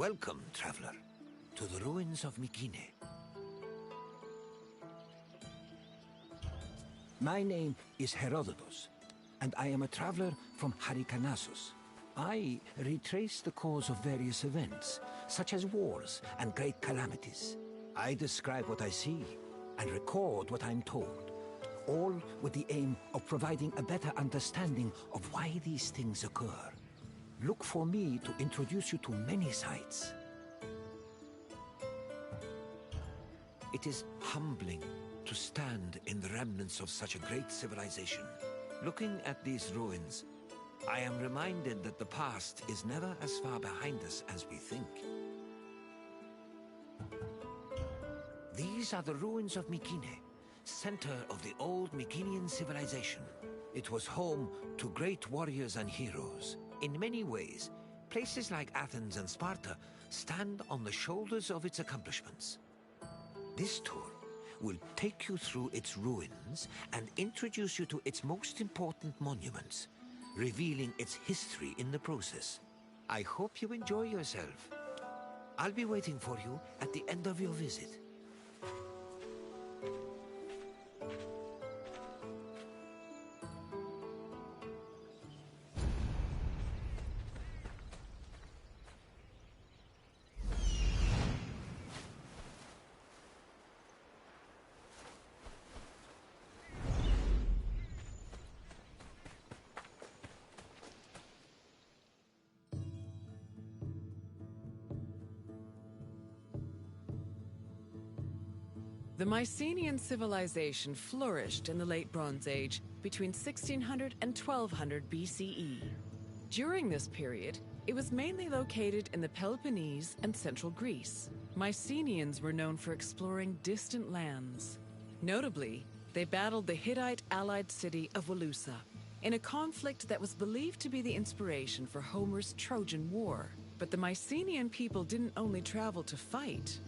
Welcome, traveler, to the ruins of Mycenae. My name is Herodotus, and I am a traveler from Halicarnassus. I retrace the cause of various events, such as wars and great calamities. I describe what I see and record what I'm told, all with the aim of providing a better understanding of why these things occur. Look for me to introduce you to many sights. It is humbling to stand in the remnants of such a great civilization. Looking at these ruins, I am reminded that the past is never as far behind us as we think. These are the ruins of Mycenae, center of the old Mycenaean civilization. It was home to great warriors and heroes. In many ways, places like Athens and Sparta stand on the shoulders of its accomplishments. This tour will take you through its ruins and introduce you to its most important monuments, revealing its history in the process. I hope you enjoy yourself. I'll be waiting for you at the end of your visit. The Mycenaean civilization flourished in the Late Bronze Age between 1600 and 1200 BCE. During this period, it was mainly located in the Peloponnese and central Greece. Mycenaeans were known for exploring distant lands. Notably, they battled the Hittite allied city of Walusa in a conflict that was believed to be the inspiration for Homer's Trojan War. But the Mycenaean people didn't only travel to fight.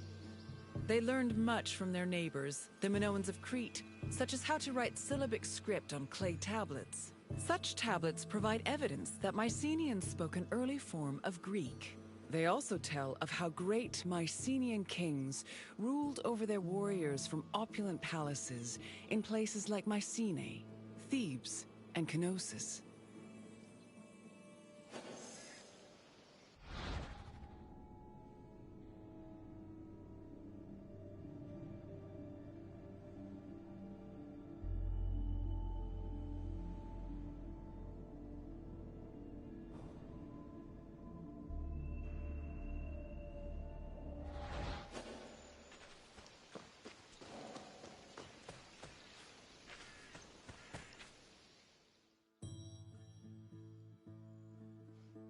They learned much from their neighbors, the Minoans of Crete, such as how to write syllabic script on clay tablets. Such tablets provide evidence that Mycenaeans spoke an early form of Greek. They also tell of how great Mycenaean kings ruled over their warriors from opulent palaces in places like Mycenae, Thebes, and Knossos.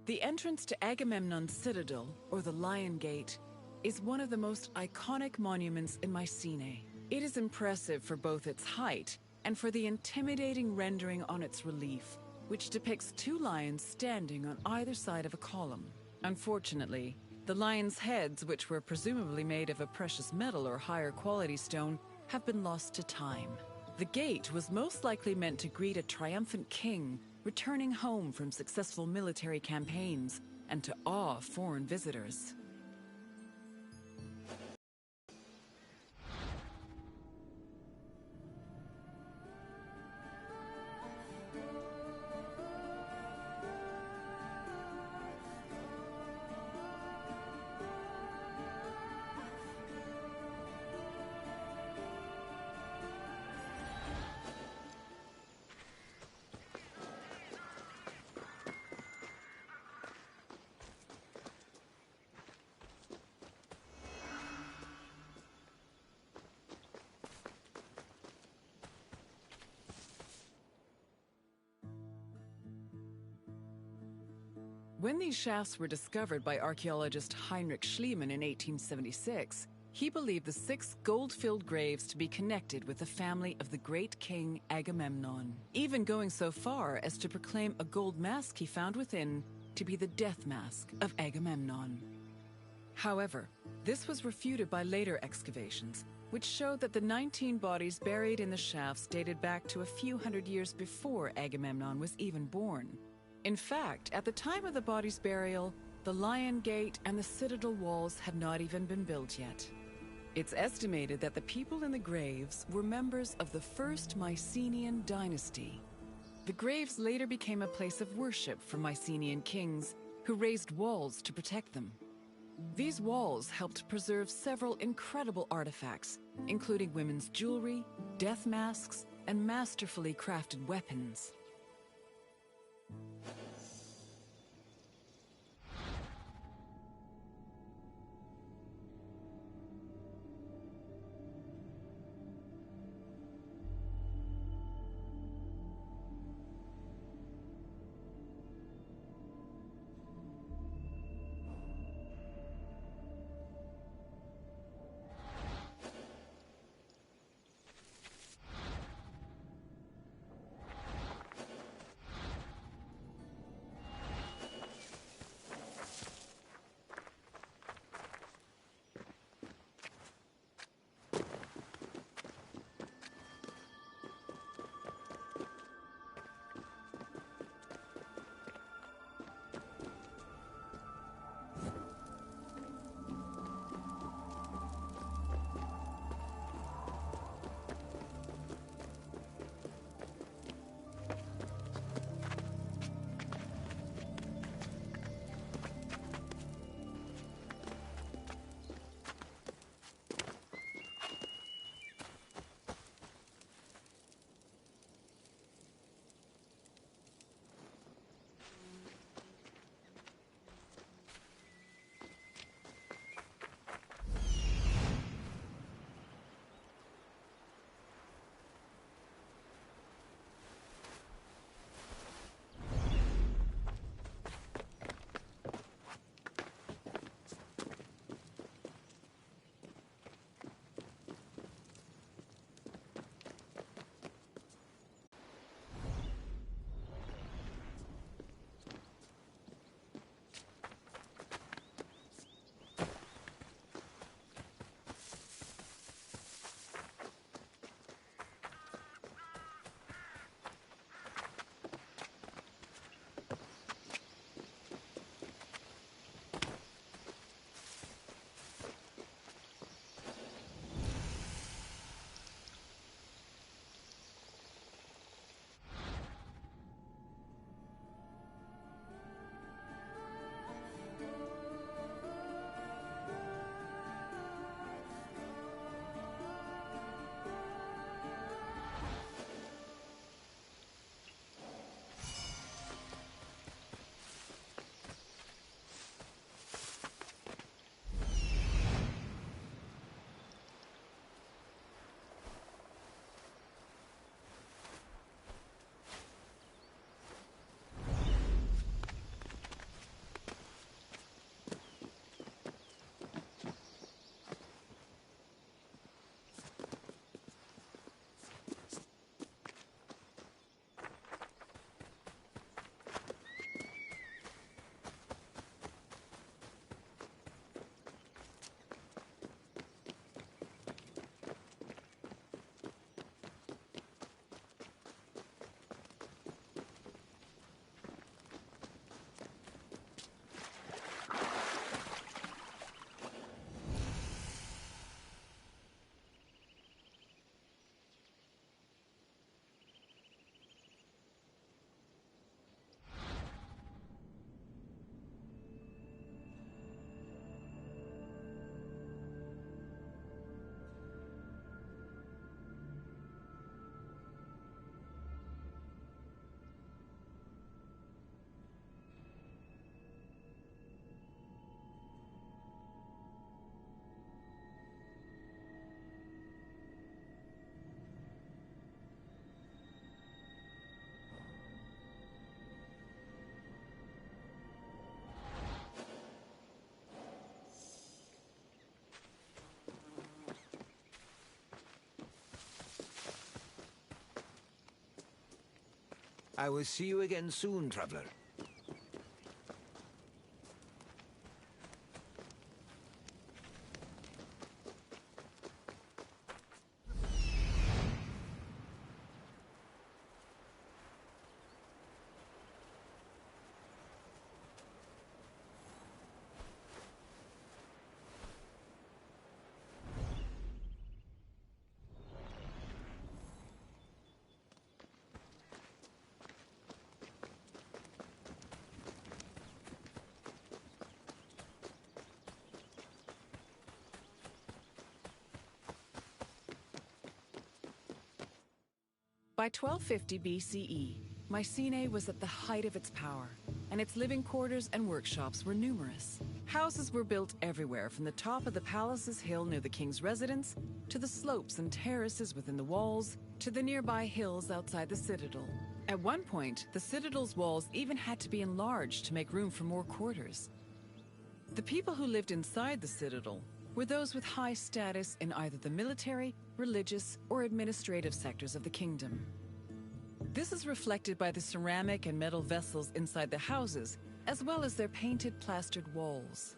The entrance to Agamemnon's citadel, or the Lion Gate, is one of the most iconic monuments in Mycenae. It is impressive for both its height and for the intimidating rendering on its relief, which depicts two lions standing on either side of a column. Unfortunately, the lions' heads, which were presumably made of a precious metal or higher quality stone, have been lost to time. The gate was most likely meant to greet a triumphant king returning home from successful military campaigns and to awe foreign visitors. When these shafts were discovered by archaeologist Heinrich Schliemann in 1876, he believed the 6 gold-filled graves to be connected with the family of the great king Agamemnon, even going so far as to proclaim a gold mask he found within to be the death mask of Agamemnon. However, this was refuted by later excavations, which showed that the 19 bodies buried in the shafts dated back to a few hundred years before Agamemnon was even born. In fact, at the time of the body's burial, the Lion Gate and the Citadel walls had not even been built yet. It's estimated that the people in the graves were members of the first Mycenaean dynasty. The graves later became a place of worship for Mycenaean kings, who raised walls to protect them. These walls helped preserve several incredible artifacts, including women's jewelry, death masks, and masterfully crafted weapons. I will see you again soon, traveler. By 1250 BCE, Mycenae was at the height of its power, and its living quarters and workshops were numerous. Houses were built everywhere, from the top of the palace's hill near the king's residence, to the slopes and terraces within the walls, to the nearby hills outside the citadel. At one point, the citadel's walls even had to be enlarged to make room for more quarters. The people who lived inside the citadel were those with high status in either the military, religious, or administrative sectors of the kingdom. This is reflected by the ceramic and metal vessels inside the houses, as well as their painted plastered walls.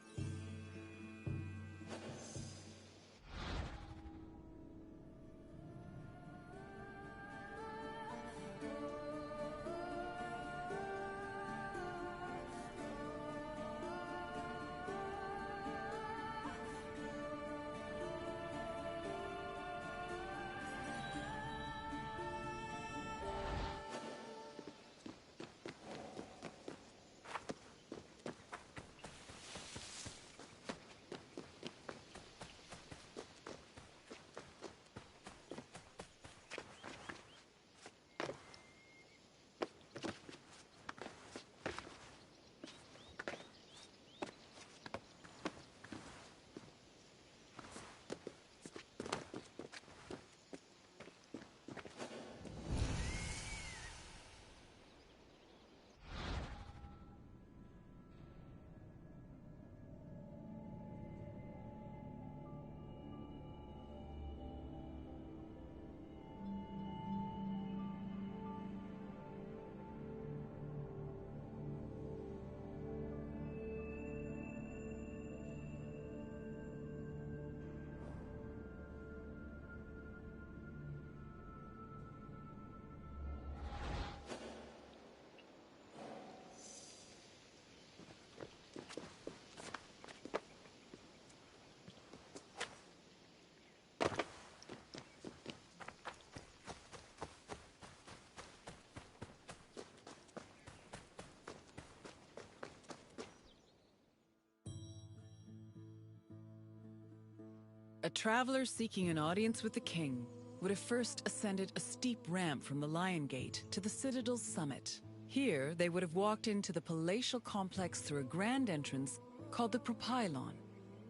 A traveler seeking an audience with the king would have first ascended a steep ramp from the Lion Gate to the citadel's summit. Here, they would have walked into the palatial complex through a grand entrance called the Propylon.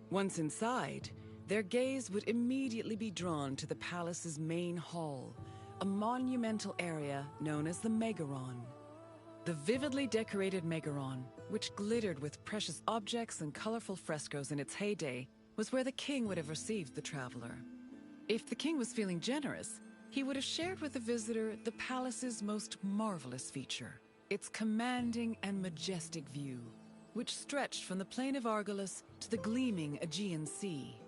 Once inside, their gaze would immediately be drawn to the palace's main hall, a monumental area known as the Megaron. The vividly decorated Megaron, which glittered with precious objects and colorful frescoes in its heyday, was where the king would have received the traveler. If the king was feeling generous, he would have shared with the visitor the palace's most marvelous feature, its commanding and majestic view, which stretched from the plain of Argolis to the gleaming Aegean Sea.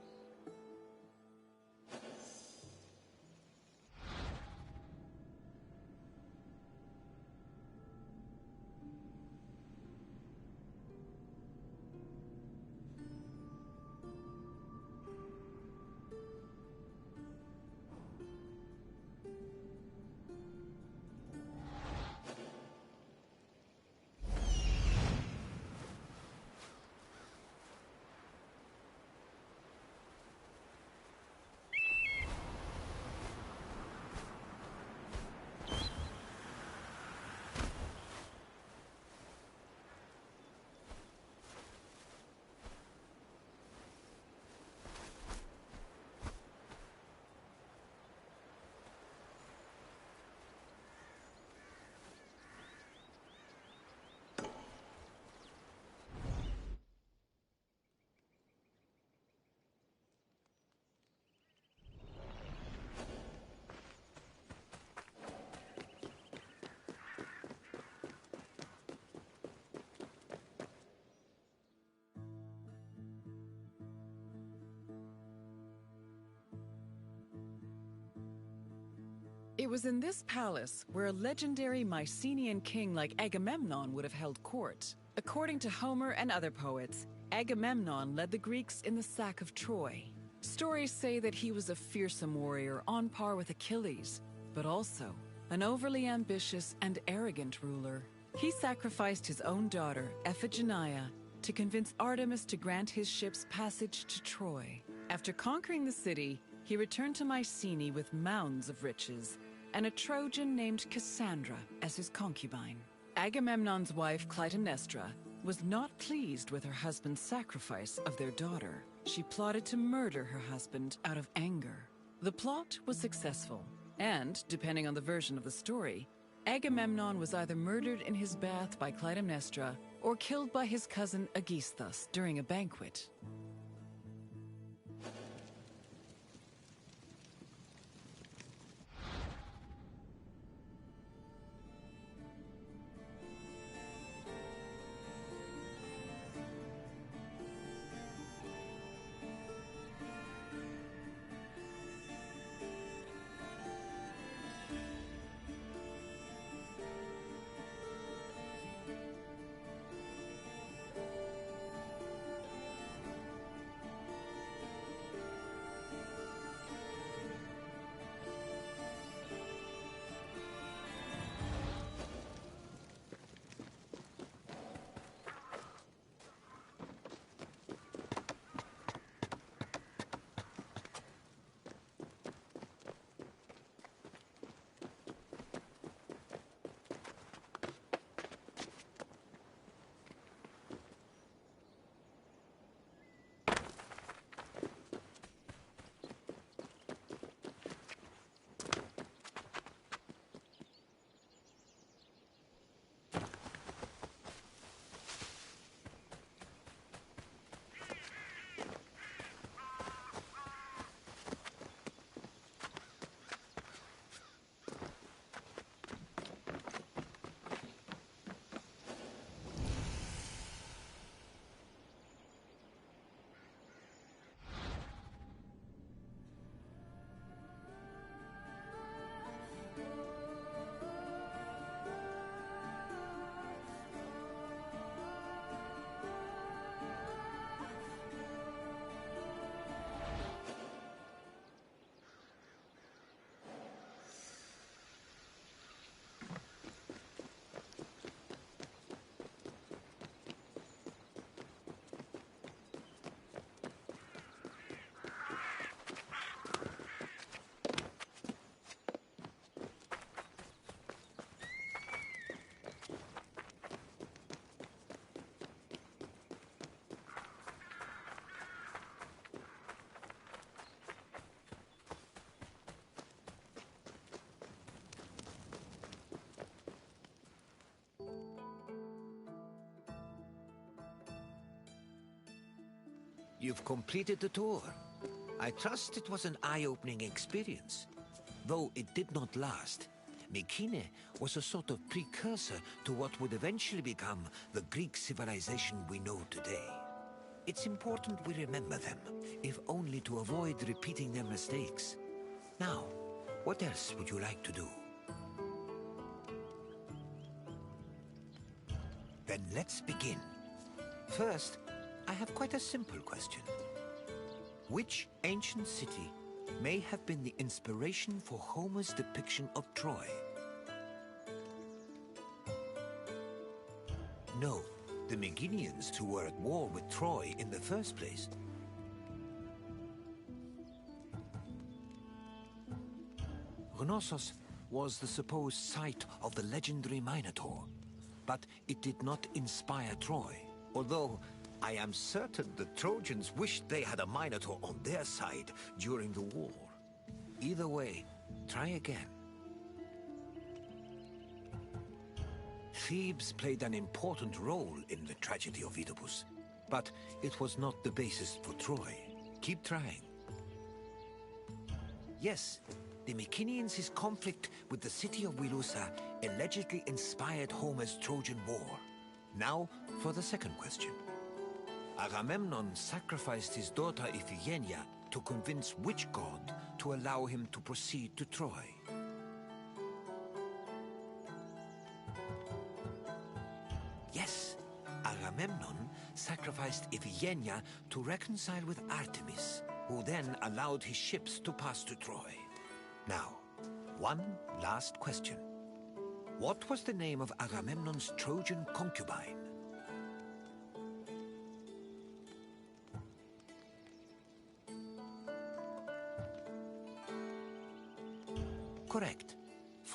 It was in this palace where a legendary Mycenaean king like Agamemnon would have held court. According to Homer and other poets, Agamemnon led the Greeks in the sack of Troy. Stories say that he was a fearsome warrior on par with Achilles, but also an overly ambitious and arrogant ruler. He sacrificed his own daughter, Iphigenia, to convince Artemis to grant his ships passage to Troy. After conquering the city, he returned to Mycenae with mounds of riches, and a Trojan named Cassandra as his concubine. Agamemnon's wife Clytemnestra was not pleased with her husband's sacrifice of their daughter. She plotted to murder her husband out of anger. The plot was successful, and, depending on the version of the story, Agamemnon was either murdered in his bath by Clytemnestra or killed by his cousin Aegisthus during a banquet. You've completed the tour. I trust it was an eye-opening experience. Though it did not last, Mykene was a sort of precursor to what would eventually become the Greek civilization we know today. It's important we remember them, if only to avoid repeating their mistakes. Now, what else would you like to do? Then let's begin. First, I have quite a simple question. Which ancient city may have been the inspiration for Homer's depiction of Troy? No, the Meginians who were at war with Troy in the first place. Knossos was the supposed site of the legendary Minotaur, but it did not inspire Troy, although I am certain the Trojans wished they had a Minotaur on their side during the war. Either way, try again. Thebes played an important role in the tragedy of Oedipus, but it was not the basis for Troy. Keep trying. Yes, the Mycenaeans' conflict with the city of Wilusa allegedly inspired Homer's Trojan War. Now for the second question. Agamemnon sacrificed his daughter Iphigenia to convince which god to allow him to proceed to Troy? Yes, Agamemnon sacrificed Iphigenia to reconcile with Artemis, who then allowed his ships to pass to Troy. Now, one last question. What was the name of Agamemnon's Trojan concubine? Correct.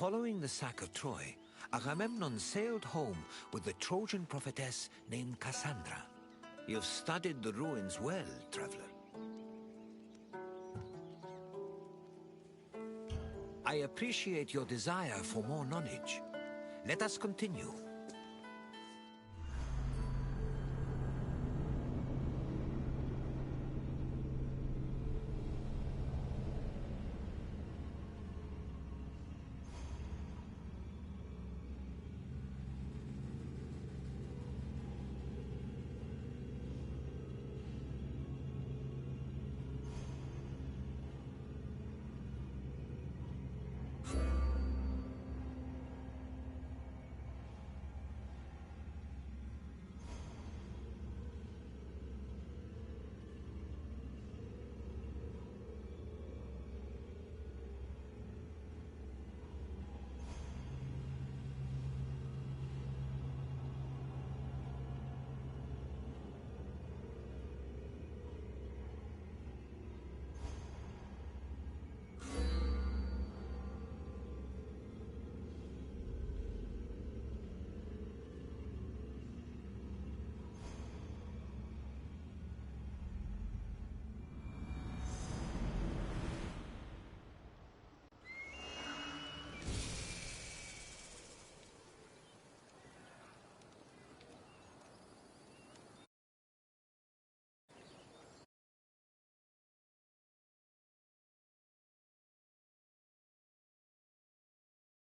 Following the sack of Troy, Agamemnon sailed home with a Trojan prophetess named Cassandra. You've studied the ruins well, traveler. I appreciate your desire for more knowledge. Let us continue.